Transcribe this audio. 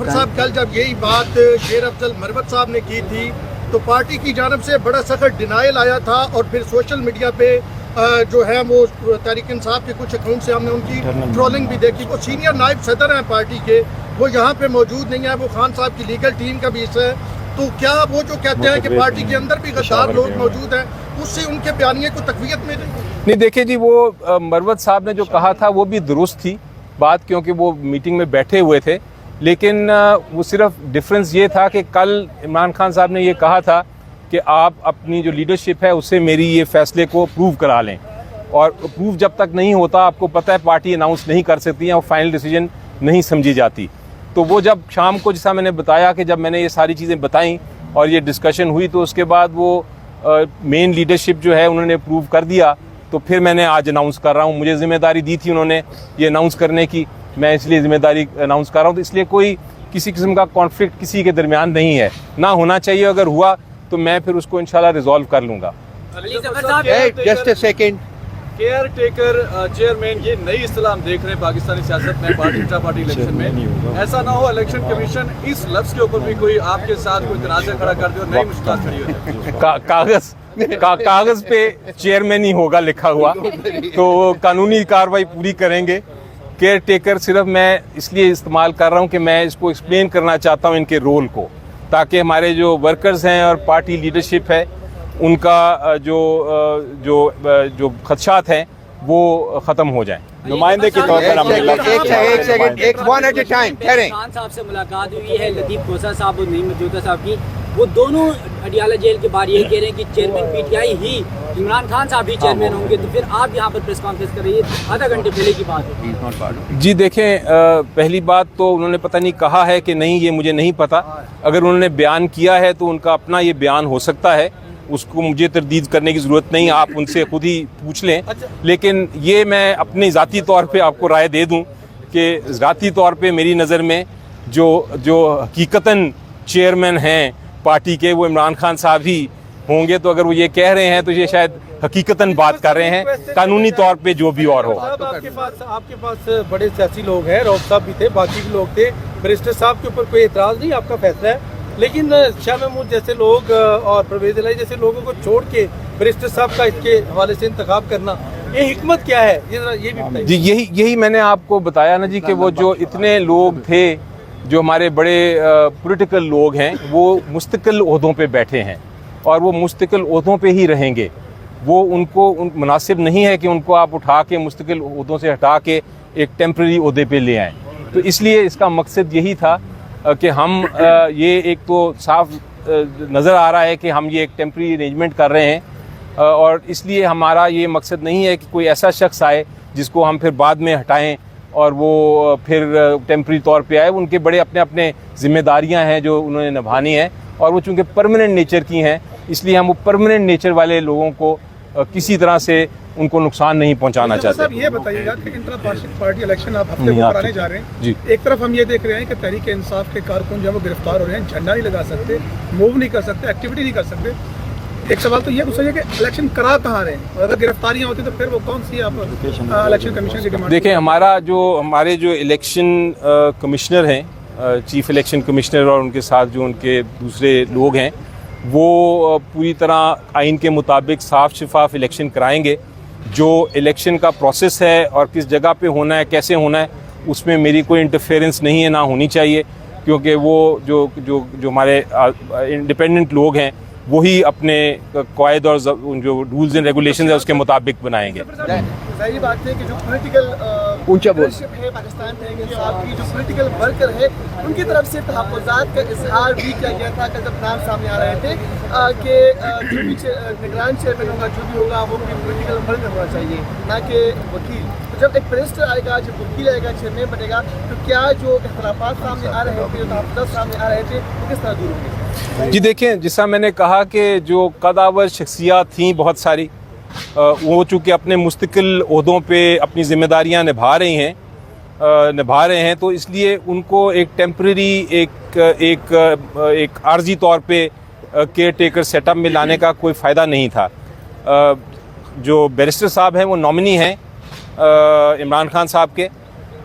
जाफर साहब कल जब यही बात शेर अफजल मरवत साहब ने की थी तो पार्टी की जानब से बड़ा सख्त डिनाइल आया था और फिर सोशल मीडिया पे जो है वो तहरीक इंसाफ के कुछ अकाउंट से हमने उनकी ट्रोलिंग भी देखी। वो सीनियर नायब सदर हैं पार्टी के, वो यहाँ पे मौजूद नहीं है, वो खान साहब की लीगल टीम का भी हिस्सा है। तो क्या वो जो कहते हैं कि पार्टी के अंदर भी गद्दार लोग मौजूद हैं, उससे उनके बयानिए को तक़वियत मिले? नहीं, देखिए जी, वो मरवत साहब ने जो कहा था वो भी दुरुस्त थी बात, क्योंकि वो मीटिंग में बैठे हुए थे। लेकिन वो सिर्फ डिफरेंस ये था कि कल इमरान खान साहब ने ये कहा था कि आप अपनी जो लीडरशिप है उससे मेरी ये फैसले को अप्रूव करा लें, और अप्रूव जब तक नहीं होता, आपको पता है पार्टी अनाउंस नहीं कर सकती है और फाइनल डिसीजन नहीं समझी जाती। तो वो जब शाम को, जैसा मैंने बताया कि जब मैंने ये सारी चीज़ें बताई और ये डिस्कशन हुई, तो उसके बाद वो मेन लीडरशिप जो है उन्होंने अप्रूव कर दिया। तो फिर मैंने आज अनाउंस कर रहा हूँ, मुझे ज़िम्मेदारी दी थी उन्होंने ये अनाउंस करने की, मैं इसलिए ज़िम्मेदारी अनाउंस कर रहा हूँ। तो इसलिए कोई किसी किस्म का कॉन्फ्लिक्ट किसी के दरमियान नहीं है, ना होना चाहिए। अगर हुआ तो मैं फिर उसको इंशाल्लाह रिजॉल्व कर लूँगा। Just a second, care taker chairman, ये नई इस्तेलाह हम देख रहे हैं पाकिस्तानी सियासत में पार्टी इंट्रा पार्टी इलेक्शन में। ऐसा ना हो इलेक्शन कमीशन इस लफ्ज़ के ऊपर भी कोई आपके साथ कोई तनाज़ा खड़ा कर दे और नई मुश्किल खड़ी हो जाए। कागज पे चेयरमैन ही होगा लिखा हुआ, तो कानूनी कार्रवाई पूरी करेंगे। केयर टेकर सिर्फ मैं इसलिए इस्तेमाल कर रहा हूँ कि मैं इसको एक्सप्लेन करना चाहता हूँ इनके रोल को, ताकि हमारे जो वर्कर्स हैं और पार्टी लीडरशिप है उनका जो खदशात हैं वो ख़त्म हो जाएं। नुमाइंदे के तौर पर एक second, one at a time करें। खान साहब से मुलाकात हुई है, लतीफ़ खोसा साहब और नईम मौजूदा साहब की, वो दोनों अडियाला जेल के बाहर यही कह रहे हैं कि चेयरमैन पीटीआई ही इमरान खान साहब ही चेयरमैन होंगे। तो फिर आप यहाँ पर प्रेस कॉन्फ्रेंस कर रही है, आधा घंटे पहले की बात है। जी देखें, पहली बात तो उन्होंने पता नहीं कहा है कि नहीं, ये मुझे नहीं पता। अगर उन्होंने बयान किया है तो उनका अपना ये बयान हो सकता है, उसको मुझे तरदीद करने की ज़रूरत नहीं, आप उनसे खुद ही पूछ लें। लेकिन ये मैं अपनी ज़ाती तौर पे आपको राय दे दूं कि ज़ाती तौर पे मेरी नज़र में जो हकीकतन चेयरमैन हैं पार्टी के, वो इमरान खान साहब ही होंगे। तो अगर वो ये कह रहे हैं तो ये शायद हकीकतन बात कर रहे हैं, कानूनी तौर पे जो भी और हो। आपके पास बड़े सियासी लोग हैं, रऊफ साहब भी थे, बाकी भी लोग थे, बैरिस्टर साहब के ऊपर कोई एतराज़ नहीं, आपका फैसला है। लेकिन शाह महमूद जैसे लोग और परवेज़ इलाही जैसे लोगों को छोड़ के बैरिस्टर साहब का इसके हवाले से इंतखाब करना, ये हिकमत क्या है, ये भी बताइए। जी यही मैंने आपको बताया ना जी, कि वो जो इतने लोग थे, जो हमारे बड़े पॉलिटिकल लोग हैं, वो मुस्तकिल ओहदों पे बैठे हैं और वो मुस्तकिल ओहदों पे ही रहेंगे। वो उनको मुनासिब नहीं है कि उनको आप उठा के मुस्तकिल ओहदों से हटा के एक टेम्प्रेरी ओहदे पे ले आएँ। तो इसलिए इसका मकसद यही था कि हम ये एक तो साफ नज़र आ रहा है कि हम ये एक टेम्प्रेरी अरेंजमेंट कर रहे हैं, और इसलिए हमारा ये मकसद नहीं है कि कोई ऐसा शख्स आए जिसको हम फिर बाद में हटाएं और वो फिर टेम्प्रेरी तौर पे आए। उनके बड़े अपने अपने ज़िम्मेदारियां हैं जो उन्होंने निभानी है, और वो चूँकि परमानेंट नेचर की हैं, इसलिए हम वो परमानेंट नेचर वाले लोगों को किसी तरह से उनको नुकसान नहीं पहुंचाना चाहते। ये बताइएगा कि इंट्रा पार्टी इलेक्शन आप हफ्ते को कराने जा रहे हैं जी। एक तरफ हम ये देख रहे हैं कि तहरीक इंसाफ के कारकुन जो है वो गिरफ्तार हो रहे हैं, झंडा नहीं लगा सकते, मूव नहीं कर सकते, एक्टिविटी नहीं कर सकते। एक सवाल तो ये पूछा कि इलेक्शन करा कहाँ रहे हैं, और अगर गिरफ्तारियां होती तो फिर वो कौन सी आप इलेक्शन कमीशन की डिमांड? देखें, हमारे जो इलेक्शन कमिश्नर हैं, चीफ इलेक्शन कमिश्नर, और उनके साथ जो उनके दूसरे लोग हैं, वो पूरी तरह आइन के मुताबिक साफ शफाफ इलेक्शन कराएंगे। जो इलेक्शन का प्रोसेस है और किस जगह पे होना है, कैसे होना है, उसमें मेरी कोई इंटरफेरेंस नहीं है, ना होनी चाहिए, क्योंकि वो जो हमारे इंडिपेंडेंट लोग हैं वही अपने कायदे और जो रूल्स एंड रेगुलेशंस है उसके मुताबिक बनाएंगे। सही बात है कि जो पॉलिटिकल है पाकिस्तान में, आपकी जो पॉलिटिकल वर्कर है, उनकी तरफ से तहफ़्फ़ुज़ात का इजहार भी किया गया था। कल जब नाम सामने आ रहे थे कि जो भी निगरान चेयरमैन होगा, जो भी होगा, वो भी पॉलिटिकल वर्कर होना चाहिए, ना कि वकील। तो जब एक बैरिस्टर आएगा, जब वकील आएगा, चेयरमैन बनेगा, तो क्या जो इख्तिलाफात सामने आ रहे थे, जो तहफ़्फ़ुज़ात सामने आ रहे थे, वो किस तरह दूर होंगे? जी देखें, जैसा मैंने कहा कि जो कदावर शख्सियात थीं बहुत सारी, वो चूँकि अपने मुस्तकिल ओहदों पे अपनी ज़िम्मेदारियाँ निभा रहे हैं, तो इसलिए उनको एक टेम्परेरी एक आर्जी तौर पे केयर टेकर सेटअप में लाने का कोई फ़ायदा नहीं था। जो बैरिस्टर साहब हैं वो नॉमिनी हैं इमरान खान साहब के,